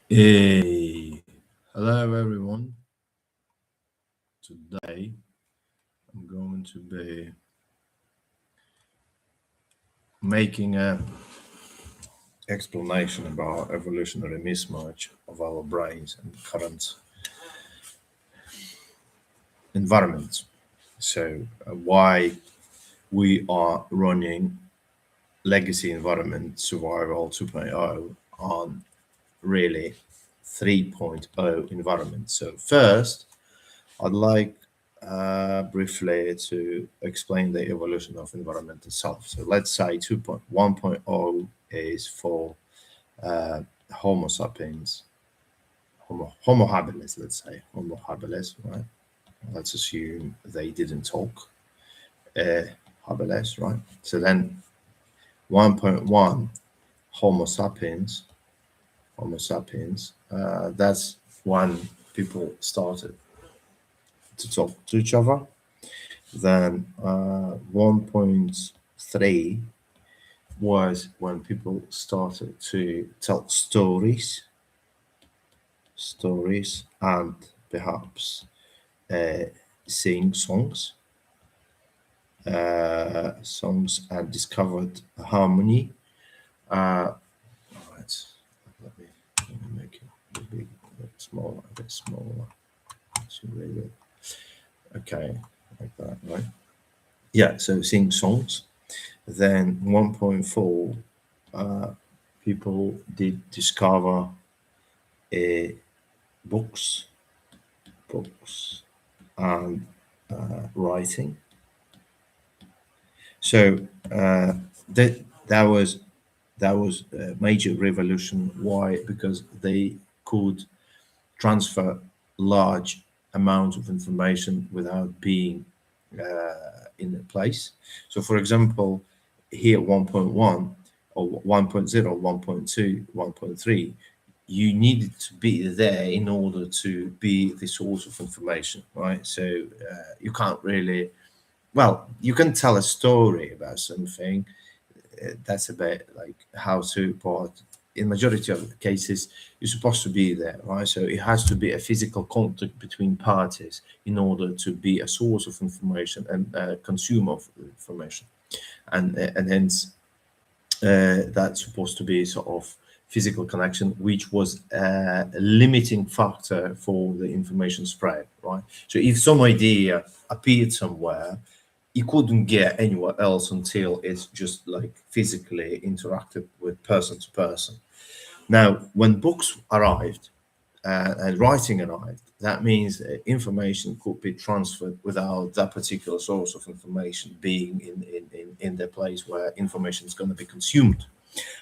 Hey, hello everyone. Today I'm going to be making a explanation about evolutionary mismatch of our brains and current environment. Why we are running legacy environment survival 2.0 on really 3.0 environment. So first, I'd like briefly to explain the evolution of environment itself. So let's say 2.1.0 is for uh, Homo sapiens, Homo habilis, let's say, Homo habilis, right? Let's assume they didn't talk, uh, habilis, right? So then 1.1, Homo sapiens, that's when people started to talk to each other. Then 1.3 was when people started to tell stories, and perhaps uh, sing songs, and discovered harmony. Uh, let's, let me make it a bit smaller, a bit smaller. So really, okay, like that, right? Yeah, so sing songs. Then 1.4, uh, people did discover uh, books, books, and writing. So that was a major revolution. Why? Because they could transfer large amounts of information without being in a place. So, for example, here 1.1 or 1.0, 1.2, 1.3, you needed to be there in order to be the source of information, right? So you can't really, well, you can tell a story about something, that's a bit like how to, but in majority of the cases you're supposed to be there, right? So it has to be a physical contact between parties in order to be a source of information and a consumer of information, and hence that's supposed to be sort of physical connection, which was a limiting factor for the information spread, right? So if some idea appeared somewhere, you couldn't get anywhere else until it's just like physically interacted with person to person. Now, when books arrived and writing arrived, that means information could be transferred without that particular source of information being in the place where information is going to be consumed.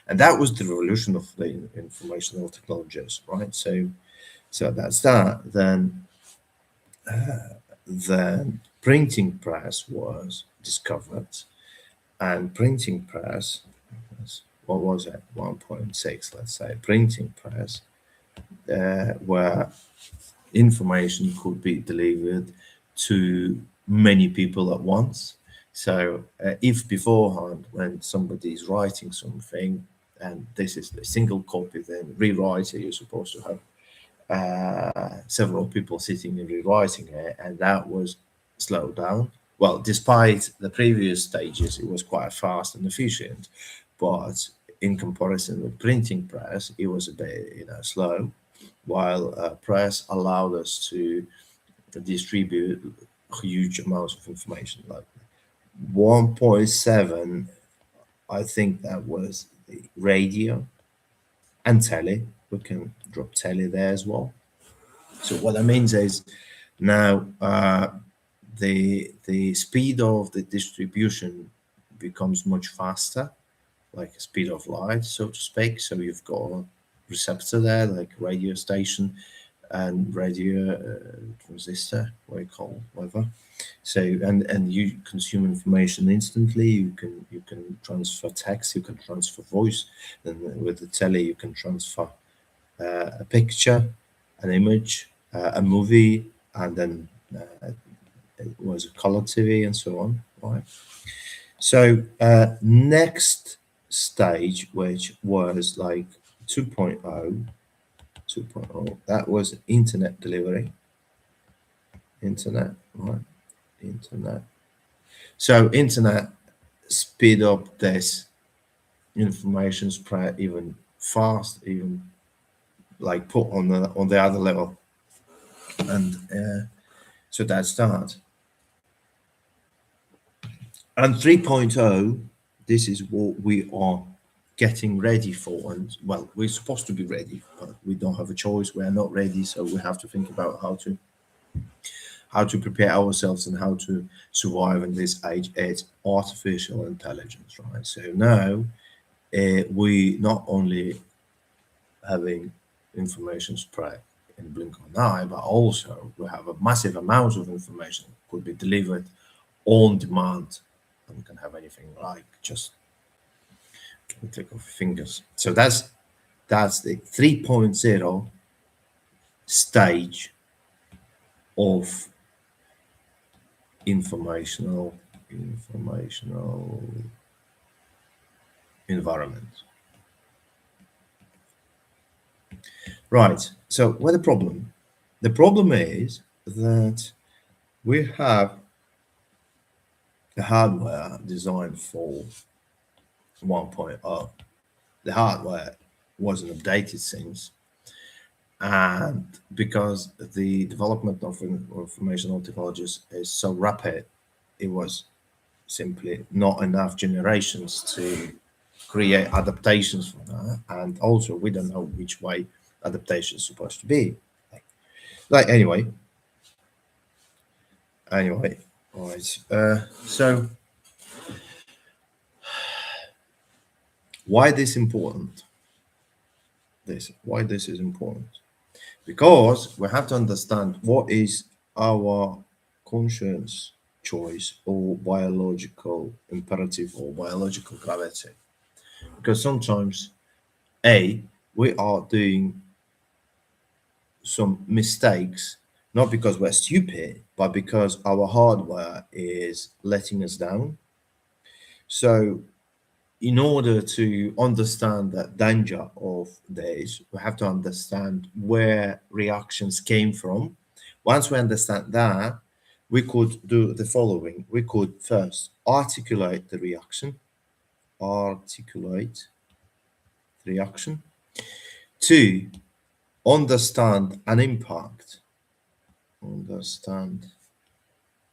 And that was the revolution of the informational technologies, right? So that's that. Then printing press was discovered, and printing press, what was it, 1.6, let's say, printing press, where information could be delivered to many people at once. So if beforehand, when somebody is writing something, and this is a single copy, then rewriter, you're supposed to have several people sitting and rewriting it, and that was slowed down. Well, despite the previous stages, it was quite fast and efficient, but in comparison with printing press, it was a bit, slow. While press allowed us to distribute huge amounts of information, like 1.7, I think that was the radio and telly. We can drop telly there as well. So what that means is now the speed of the distribution becomes much faster, like speed of light, so to speak. So you've got a receptor there, like radio station and radio transistor, what you call whatever. So and you consume information instantly. You can transfer text, you can transfer voice, and with the telly you can transfer a picture, an image, a movie, and then it was a color TV and so on, right? So next stage, which was like 2.0, 2.0. That was internet delivery. Internet, right? Internet. So internet speed up this information spread even fast, even like put on the other level, and so that's that. And 3.0, this is what we are getting ready for, and well, we're supposed to be ready, but we don't have a choice. We are not ready, so we have to think about how to prepare ourselves and how to survive in this age. It's artificial intelligence, right? So now we not only having information spread in the blink of an eye, but also we have a massive amount of information could be delivered on demand, and we can have anything like just a click of fingers. So that's the 3.0 stage of informational environment. Right. So what the problem? The problem is that we have the hardware designed for 1.0. The hardware wasn't updated since, and because the development of informational technologies is so rapid, it was simply not enough generations to create adaptations for that. And also, we don't know which way adaptation is supposed to be. Like anyway, right. So why this important? Why this is important? Because we have to understand what is our conscious choice or biological imperative or biological gravity. Because sometimes, A, we are doing some mistakes, not because we're stupid, but because our hardware is letting us down. So in order to understand the danger of this, we have to understand where reactions came from. Once we understand that, we could do the following. We could first articulate the reaction, articulate the reaction. Two, understand an impact, understand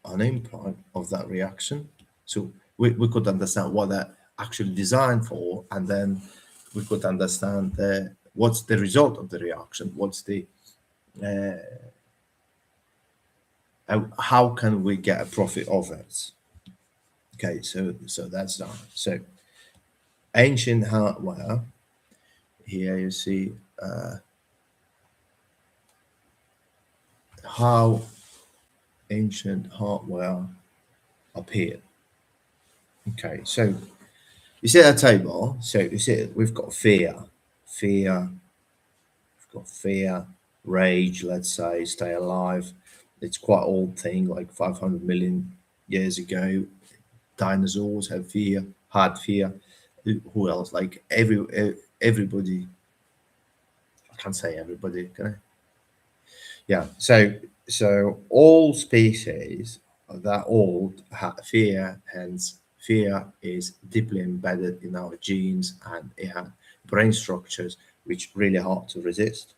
an impact of that reaction. So we could understand what that actually designed for, and then we could understand what's the result of the reaction, what's the how can we get a profit of it. Okay, so that's that. So ancient hardware, here you see how ancient hardware appeared. Okay, so you see that table. So you see we've got fear, we've got fear, rage, let's say, stay alive. It's quite old thing, like 500 million years ago. Dinosaurs had fear, had fear. Who else? Like everybody. I can't say everybody, can I? Yeah. So all species that old had fear, hence fear is deeply embedded in our genes, and it had brain structures which really hard to resist.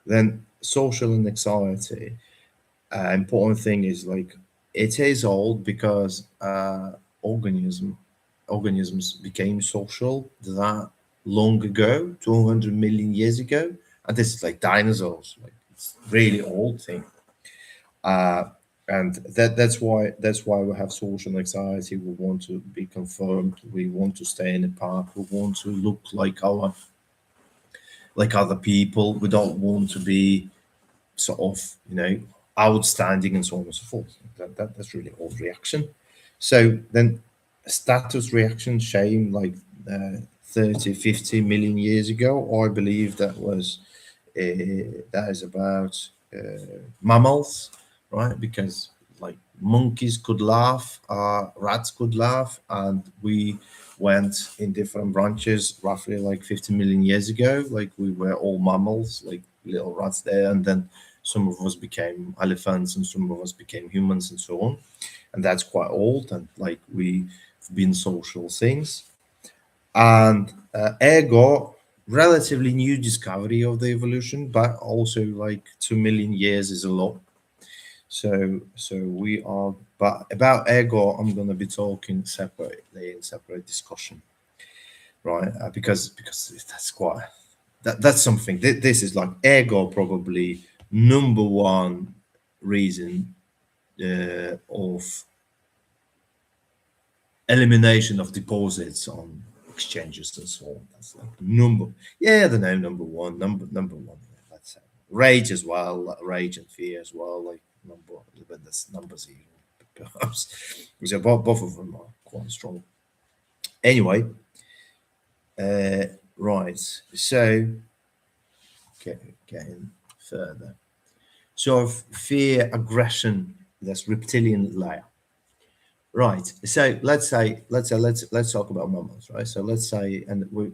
Then social anxiety. Important thing is like it is old because organism organisms became social that long ago, 200 million years ago, and this is like dinosaurs, like it's really old thing. uh, and that's why we have social anxiety. We want to be confirmed, we want to stay in the park, we want to look like other people, we don't want to be sort of outstanding and so on and so forth. That's really old reaction. So then status reaction, shame, like 30 50 million years ago, I believe that is about mammals, right? Because like monkeys could laugh, rats could laugh, and we went in different branches roughly like 50 million years ago. Like we were all mammals, like little rats there, and then some of us became elephants, and some of us became humans, and so on. And that's quite old, and like we've been social since. And ergo, relatively new discovery of the evolution, but also like 2 million years is a lot. So we are, but about ergo, I'm going to be talking separately in separate discussion, right? Because that's quite that's something. This is like ergo, probably number one reason of elimination of deposits on exchanges and so on. That's like number, yeah, I don't know, number one. Let's say rage as well, rage and fear as well. Like number, but that's numbers even perhaps. So both of them are quite strong. Anyway, right. So getting further. So fear, aggression, that's reptilian layer. Right. So let's talk about mammals, right? So let's say, and we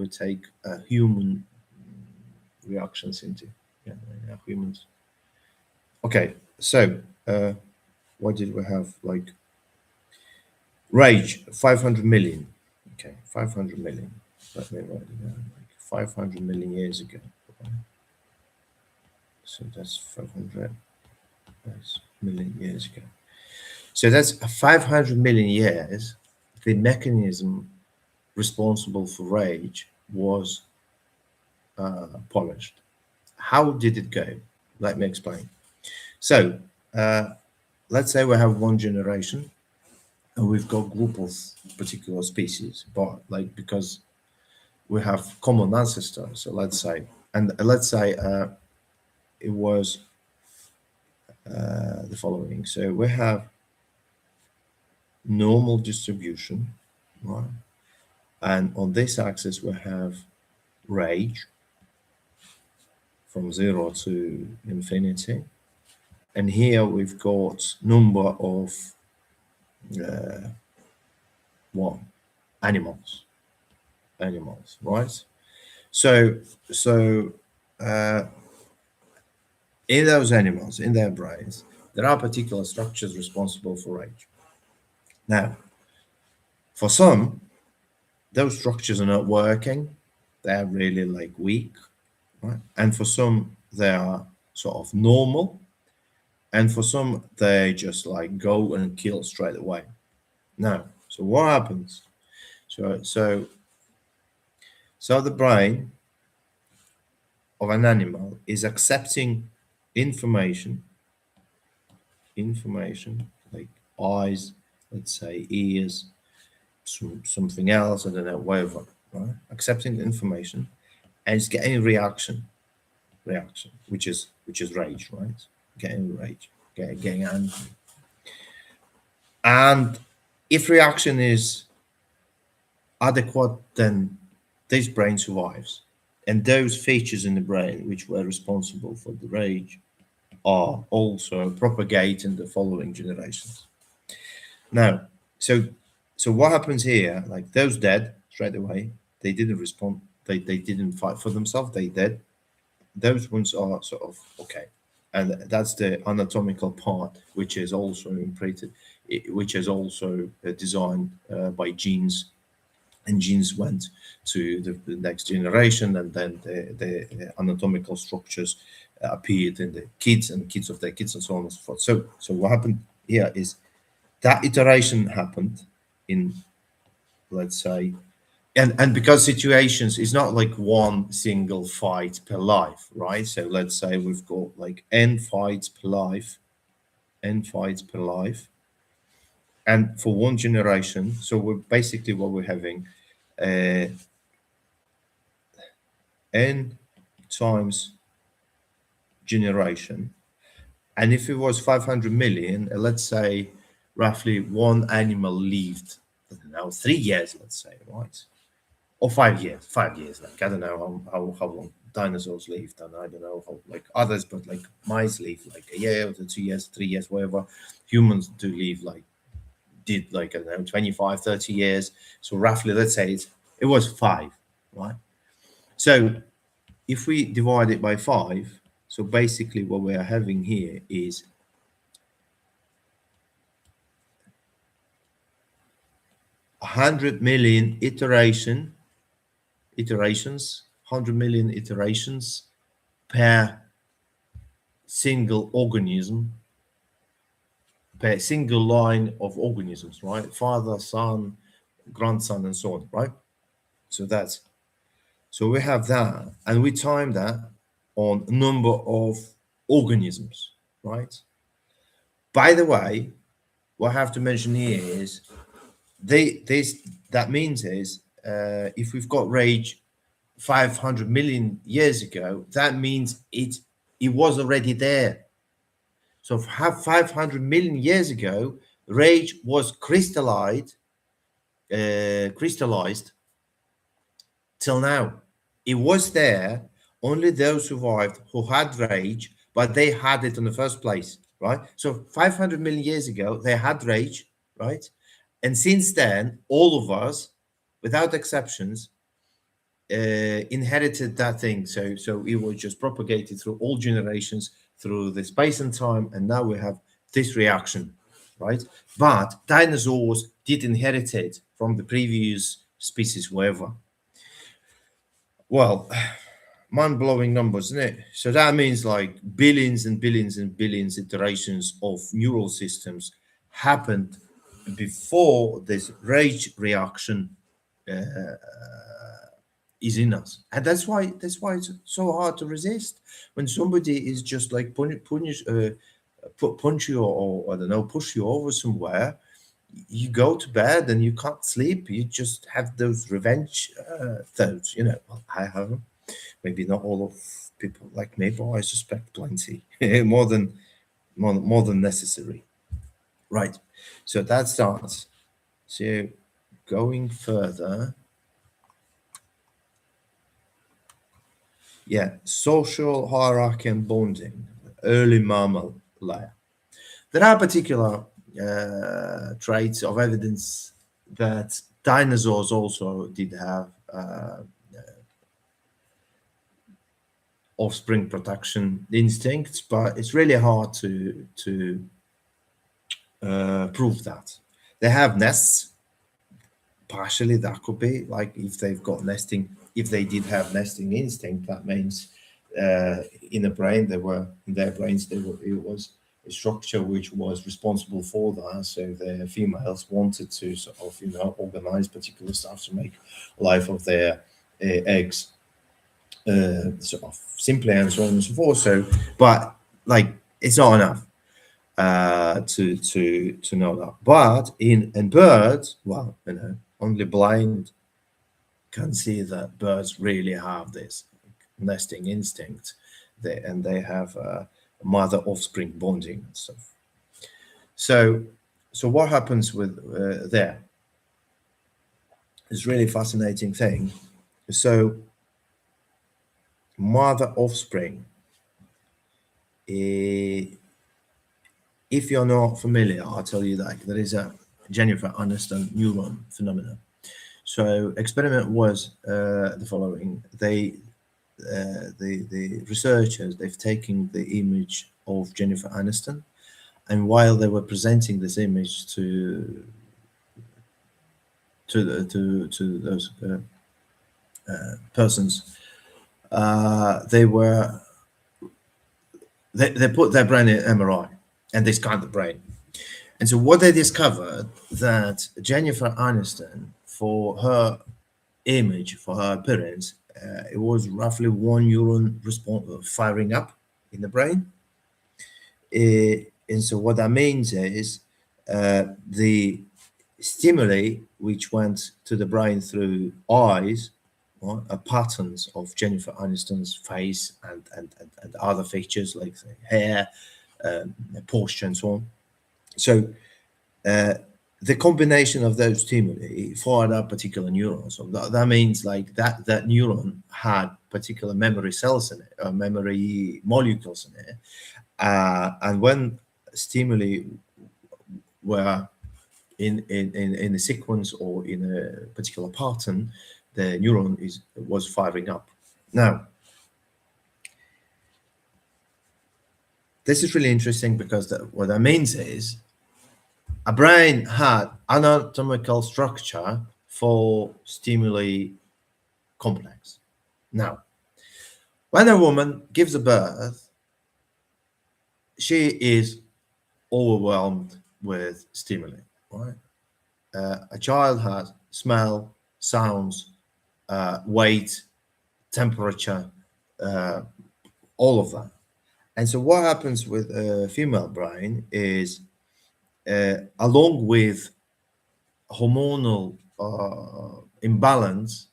take human reactions into humans. Okay. So what did we have? Like rage, 500 million. Okay, 500 million. Let me write it down. Like 500 million years ago. So that's 500 million years ago. So that's 500 million years. The mechanism responsible for rage was polished. How did it go? Let me explain. So let's say we have one generation and we've got group of particular species, but like because we have common ancestors. So let's say, and let's say it was the following. So we have normal distribution, right? And on this axis we have rage from 0 to infinity. And here we've got number of what? Animals, right? So in those animals, in their brains, there are particular structures responsible for rage. Now, for some, those structures are not working. They're really like weak, right? And for some, they are sort of normal. And for some, they just like go and kill straight away. Now, so what happens? So the brain of an animal is accepting information like eyes, let's say ears, something else, I don't know, whatever, right? Accepting the information, and it's getting reaction, which is rage, right? Getting rage, getting angry. And if reaction is adequate, then this brain survives. And those features in the brain which were responsible for the rage are also propagating the following generations. Now, so what happens here? Like those dead straight away, they didn't respond, they didn't fight for themselves, they dead. Those ones are sort of okay. And that's the anatomical part, which is also imprinted, which is also designed by genes, and genes went to the next generation, and then the anatomical structures appeared in the kids and kids of their kids and so on and so forth. So what happened here is that iteration happened in, let's say, and because situations is not like one single fight per life, right? So let's say we've got like n fights per life, and for one generation. So we're basically what we're having n times generation. And if it was 500 million, let's say roughly one animal lived, I don't know, 3 years, let's say, right? Or 5 years, 5 years. Like, I don't know how long dinosaurs lived, and I don't know how like others, but like mice live like a year, or 2 years, 3 years, whatever. Humans do live like, did like, I don't know, 25, 30 years. So roughly, let's say it was 5, right? So if we divide it by 5, so basically what we are having here is 100 million iterations, 100 million iterations per single organism, per single line of organisms, right? Father, son, grandson, and so on, right? So that's so we have that, and we time that on number of organisms, right? By the way, what I have to mention here is this that means is if we've got rage 500 million years ago, that means it was already there. So 500 million years ago, rage was crystallized till now. It was there. Only those survived who had rage, but they had it in the first place, right? So 500 million years ago, they had rage, right? And since then, all of us, without exceptions, inherited that thing. So it was just propagated through all generations, through the space and time, and now we have this reaction, right? But dinosaurs did inherit it from the previous species, wherever. Well, mind-blowing numbers, isn't it? So that means like billions and billions and billions iterations of neural systems happened before this rage reaction is in us, and that's why it's so hard to resist when somebody is just like punch you, or I don't know, push you over somewhere. You go to bed and you can't sleep. You just have those revenge thoughts. Well, I have them. Maybe not all of people like me, but I suspect plenty, more than necessary. Right. So that starts. So going further, yeah, social hierarchy and bonding, early mammal layer. There are particular traits of evidence that dinosaurs also did have offspring protection instincts, but it's really hard to prove that. They have nests. Partially, that could be like if they've got nesting. If they did have nesting instinct, that means in the brain in their brains it was a structure which was responsible for that. So the females wanted to sort of organize particular stuff to make life of their eggs sort of simply, and so on and so forth. So, but like it's not enough to know that. But in birds, well, only blind can see that birds really have this nesting instinct, and they have mother offspring bonding and stuff. So what happens with there is really fascinating thing. So mother offspring, if you're not familiar, I'll tell you that there is a Jennifer Aniston neuron phenomenon. So experiment was the following. The researchers, they've taken the image of Jennifer Aniston, and while they were presenting this image to those persons, they put their brain in MRI and they scanned the brain. And so what they discovered that Jennifer Aniston, for her image, for her appearance, it was roughly one neuron firing up in the brain. And so what that means is the stimuli which went to the brain through eyes are patterns of Jennifer Aniston's face and other features like the hair, posture, and so on. So the combination of those stimuli fired up particular neurons. So that means like that neuron had particular memory cells in it, memory molecules in it. And when stimuli were in a sequence or in a particular pattern, the neuron was firing up. Now, This is really interesting because what that means is a brain had anatomical structure for stimuli complex. Now, when a woman gives a birth, she is overwhelmed with stimuli, right? A child has smell, sounds, weight, temperature, uh, all of that. And so, what happens with a female brain is, along with hormonal imbalance,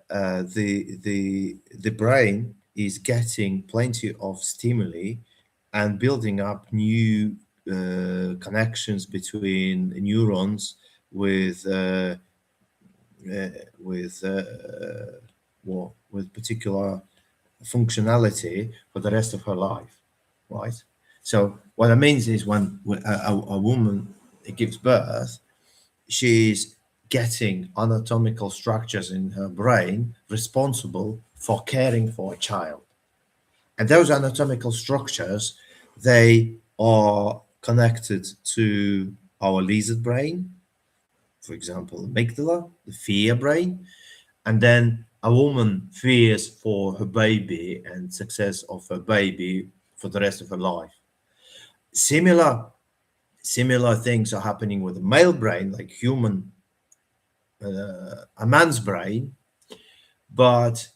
the brain is getting plenty of stimuli and building up new connections between neurons with uh, uh, with with particular functionality for the rest of her life, right? So what that means is when a woman gives birth, she's getting anatomical structures in her brain responsible for caring for a child. And those anatomical structures, they are connected to our lizard brain, for example, amygdala, the fear brain. And then a woman fears for her baby and success of her baby for the rest of her life. Similar similar things are happening with the male brain, like a man's brain, but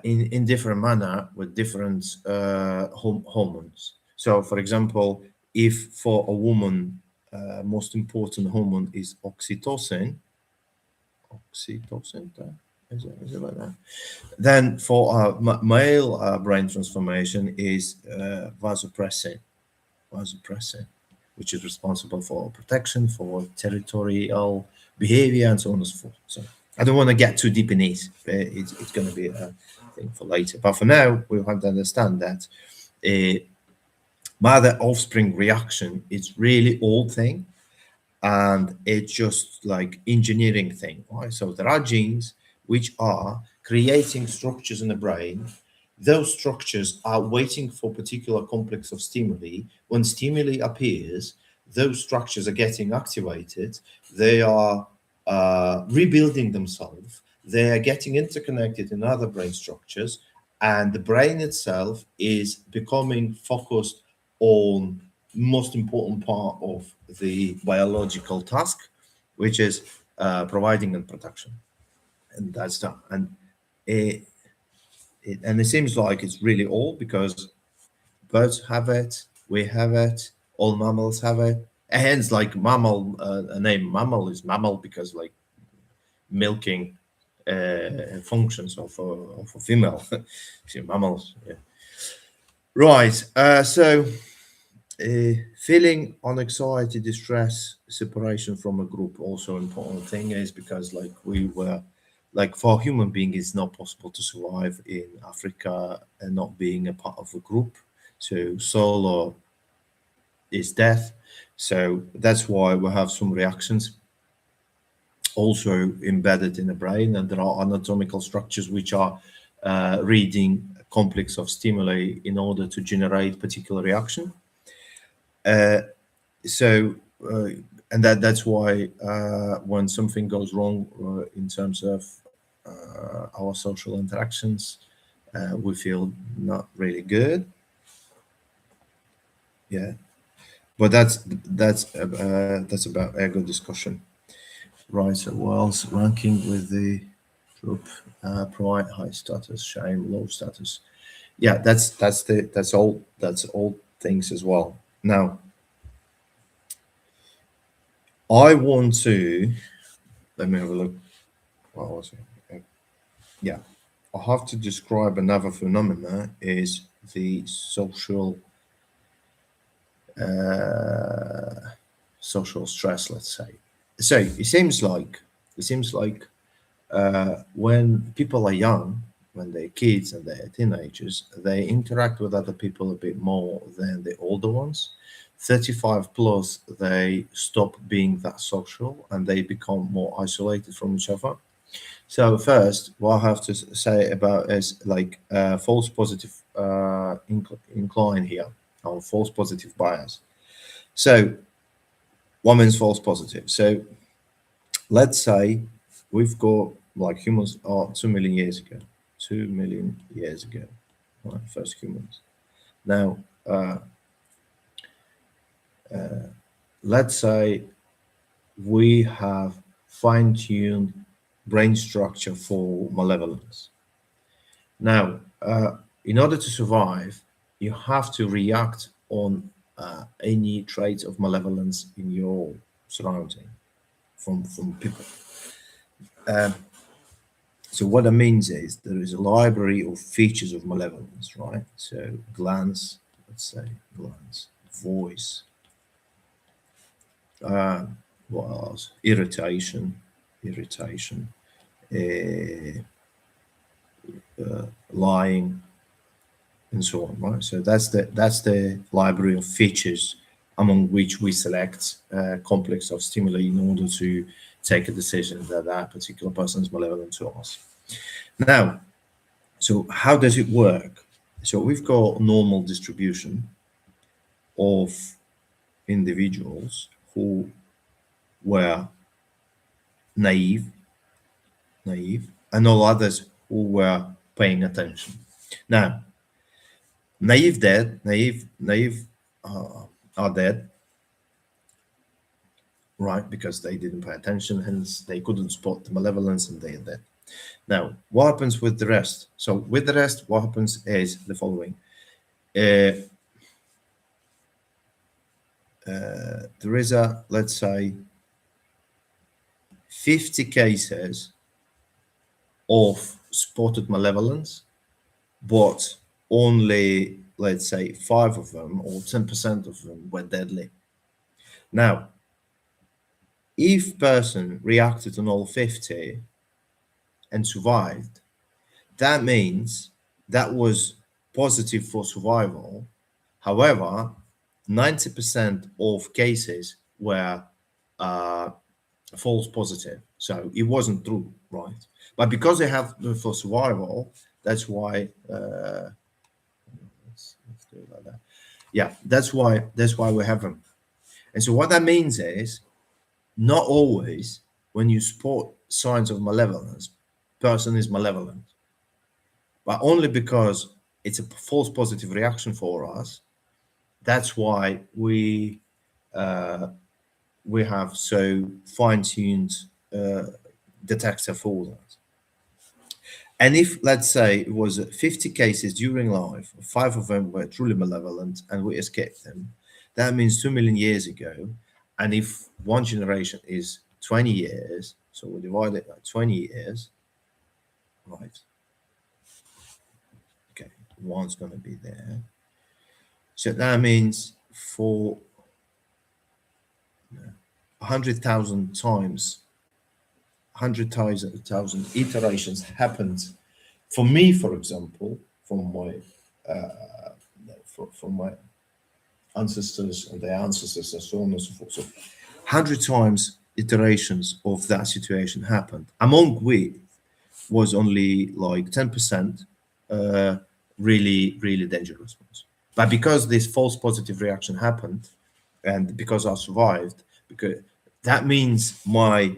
in different manner with different hormones. So, for example, if for a woman, most important hormone is is it like that? Then for male brain transformation is vasopressin, which is responsible for protection, for territorial behavior, and so on and so forth. So I don't want to get too deep in it. But it's going to be a thing for later. But for now, we have to understand that uh, mother offspring reaction is really old thing, and it's just like engineering thing, right? So there are genes which are creating structures in the brain. Those structures are waiting for particular complex of stimuli. When stimuli appears, those structures are getting activated. They are rebuilding themselves. They are getting interconnected in other brain structures, and the brain itself is becoming focused on most important part of the biological task, which is providing and protection, and that's that. And it, it seems like it's really old because birds have it, we have it, all mammals have it. Hence, like mammal, a name mammal is mammal because like milking functions of a female. See, mammals, yeah. Right. Feeling on anxiety, distress, separation from a group also important thing is because like we were like for a human being it's not possible to survive in Africa and not being a part of a group. So solo is death. So that's why we have some reactions also embedded in the brain, and there are anatomical structures which are reading complex of stimuli in order to generate particular reaction. Uh, so and that's why when something goes wrong in terms of our social interactions, we feel not really good. Yeah, but that's about ego discussion, right? So what else? Ranking with the group, pride, high status, shame, low status. Yeah, that's all things as well. Now I want to let me have a look. What was it? Yeah, I have to describe another phenomena is the uh, social stress. Let's say. So it seems like when people are young, when they're kids and they're teenagers, they interact with other people a bit more than the older ones. 35 plus, they stop being that social and they become more isolated from each other. So first, what I have to say about is like false positive incline here. or false positive bias. So what means false positive? So let's say we've got, like, humans are 2 million years ago. 2 million years ago, right? First humans. Now, let's say we have fine-tuned brain structure for malevolence. Now, in order to survive, you have to react on any traits of malevolence in your surrounding from people. So what that means is there is a library of features of malevolence, right? So glance, let's say glance, voice, what else? Irritation, uh, lying, and so on, right? So that's the library of features among which we select a complex of stimuli in order to take a decision that that particular person is malevolent to us. Now, so how does it work? So we've got normal distribution of individuals who were naive, and all others who were paying attention. Now, naive are dead, right? Because they didn't pay attention, hence they couldn't spot the malevolence, and they are dead. Now, what happens with the rest? So with the rest, what happens is the following. There is let's say, 50 cases of spotted malevolence, but only, let's say, 5 of them or 10% of them were deadly. Now, if person reacted on all 50 and survived, that means that was positive for survival. However, 90% of cases were false positive, so it wasn't true, right? But because they have for survival, that's why let's do it like that. Yeah, that's why we have them. And so what that means is, not always when you spot signs of malevolence, person is malevolent, but only because it's a false positive reaction for us. That's why we have so fine-tuned detector for that. And if, let's say, it was 50 cases during life, 5 of them were truly malevolent and we escaped them, that means 2 million years ago. And if one generation is 20 years, so we divide it by 20 years, right? Okay, one's going to be there. So that means for 100,000 times, 100,000 iterations happened for me, for example, from my ancestors and their ancestors and so on and so forth. So 100 times iterations of that situation happened, among which was only like 10% really dangerous ones. But because this false positive reaction happened, and because I survived, because that means my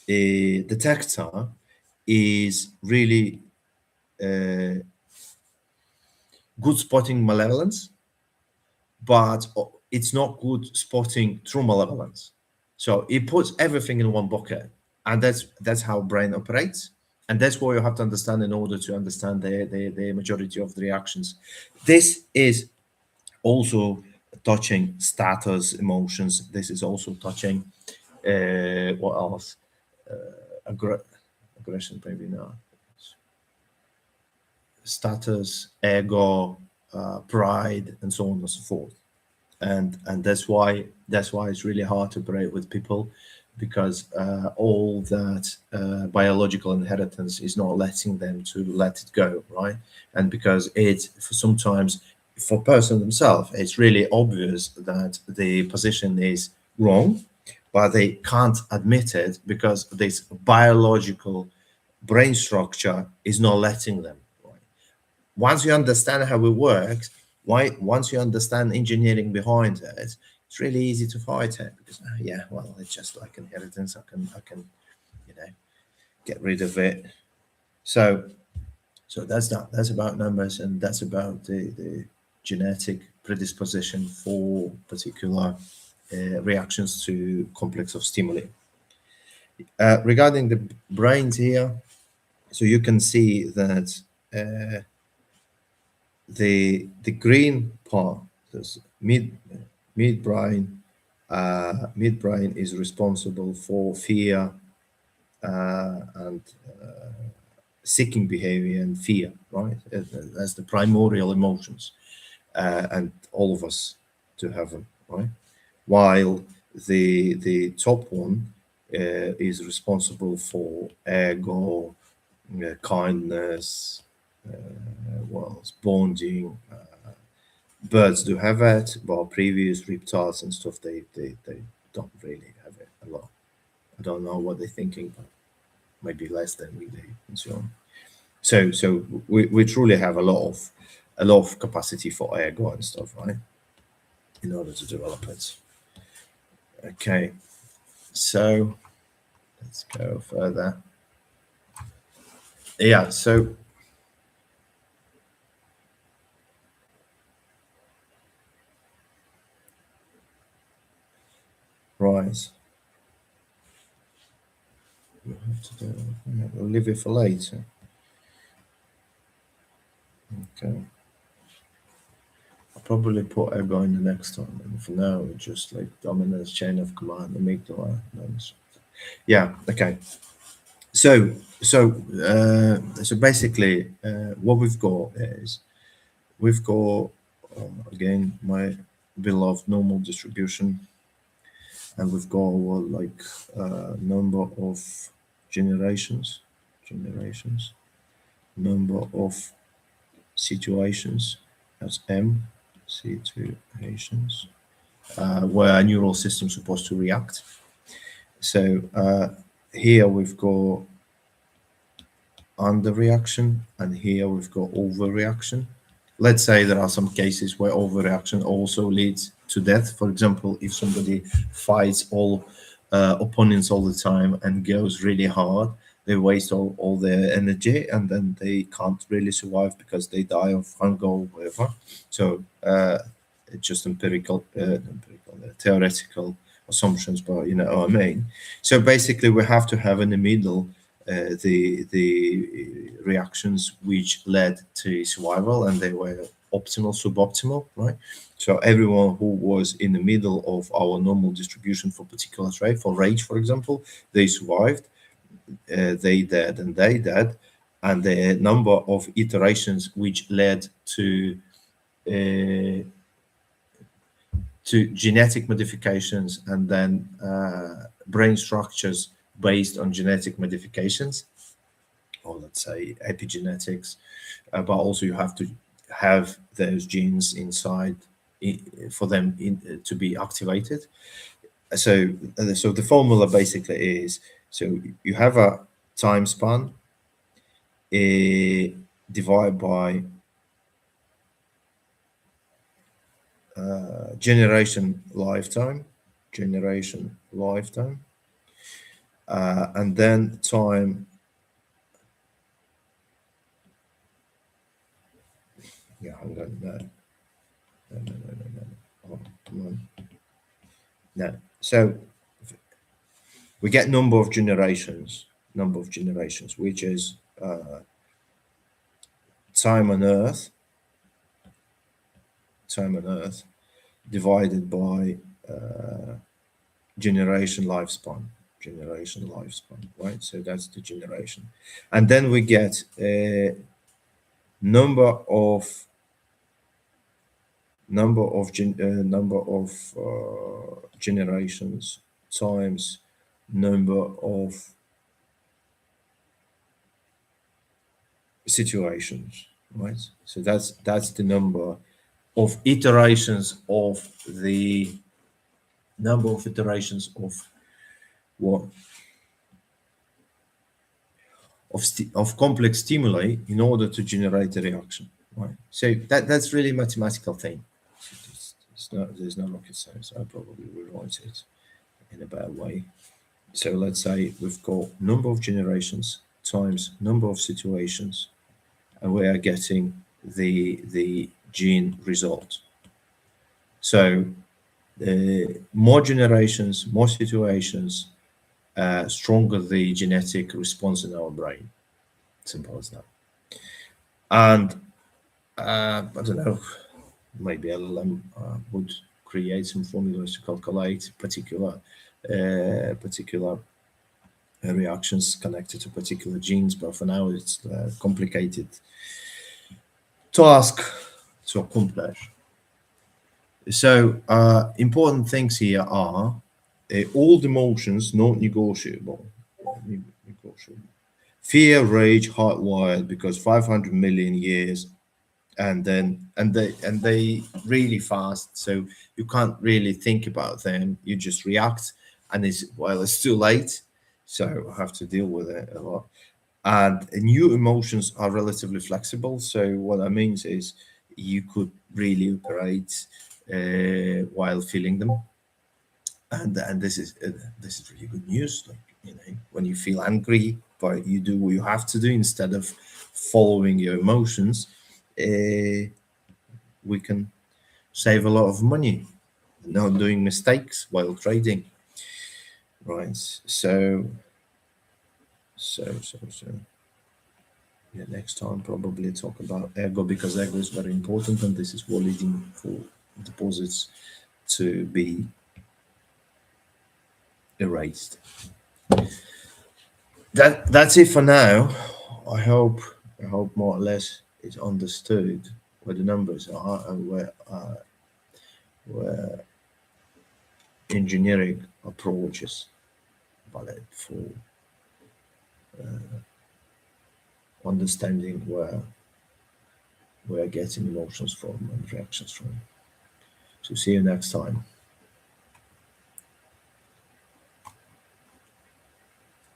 detector is really good spotting malevolence, but it's not good spotting true malevolence. So it puts everything in one bucket, and that's how brain operates, and that's what you have to understand in order to understand the majority of the reactions. This is also touching status, emotions. This is also touching what else? Aggression, maybe not. Status, ego, pride, and so on and so forth. And that's why it's really hard to operate with people, because all that biological inheritance is not letting them to let it go, right? And because it's sometimes for person themselves, it's really obvious that the position is wrong, but they can't admit it because this biological brain structure is not letting them. Right? Once you understand how it works, Why? Once you understand engineering behind it, it's really easy to fight it because yeah, well, it's just like inheritance. I can, you know, get rid of it. So that's that. That's about numbers, and that's about the genetic predisposition for particular reactions to complex of stimuli. Regarding the brains here, so you can see that the green part, this midbrain, midbrain is responsible for fear and seeking behavior and fear, right? That's the primordial emotions, and all of us to have them, right? While the top one is responsible for ego, kindness, well, bonding. Birds do have it, while previous reptiles and stuff they don't really have it a lot. I don't know what they're thinking, but maybe less than we do, and so on. So we truly have a lot of capacity for ego and stuff, right? In order to develop it. Okay, so let's go further. Yeah, so rise. We'll have to do. Yeah, we'll leave it for later. Okay. I'll probably put ego in the next one, and for now, it's just like dominance, chain of command, amygdala. Yeah. Okay. So basically, what we've got is we've got again my beloved normal distribution, and we've got like number of generations, number of situations as M, situations, where a neural system is supposed to react. So here we've got underreaction, and here we've got overreaction. Let's say there are some cases where overreaction also leads to death. For example, if somebody fights all opponents all the time and goes really hard, they waste all their energy, and then they can't really survive because they die of hunger or whatever. So it's just theoretical assumptions, but you know what I mean. So basically, we have to have in the middle the reactions which led to survival, and they were optimal, suboptimal, right? So everyone who was in the middle of our normal distribution for particular trait, for rage, for example, they survived, they dead, and they dead, and the number of iterations which led uh, to genetic modifications and then brain structures based on genetic modifications, or let's say epigenetics, but also you have to have those genes inside for them to be activated. So the formula basically is, so you have a time span divided by generation lifetime, and then time. Yeah, hang on. No. Oh, come on. No. So we get number of generations, which is time on Earth, divided by generation lifespan, right? So that's the generation, and then we get a number of generations times number of situations, right? So that's the number of iterations of the number of iterations of what of complex stimuli in order to generate a reaction. right? So that's really mathematical thing. It's not, there's no rocket science. I probably will write it in a better way. So let's say we've got number of generations times number of situations, and we are getting the gene result. So more generations, more situations, stronger the genetic response in our brain. Simple as that. And I don't know, maybe LLM would create some formulas to calculate particular reactions connected to particular genes, but for now it's a complicated task to accomplish. So important things here are all the emotions not negotiable. Negotiable. Fear, rage, hardwired because 500 million years, and they really fast. So you can't really think about them. You just react, and it's too late. So I have to deal with it a lot. And new emotions are relatively flexible. So what that means is you could really operate while feeling them, and this is really good news. Like, when you feel angry, but you do what you have to do instead of following your emotions, we can save a lot of money, not doing mistakes while trading, right? So yeah, next time probably talk about ego, because ego is very important, and this is what leading for deposits to be erased. That's it for now. I hope more or less it's understood where the numbers are and where engineering approaches valid for understanding where we're getting emotions from and reactions from. So see you next time.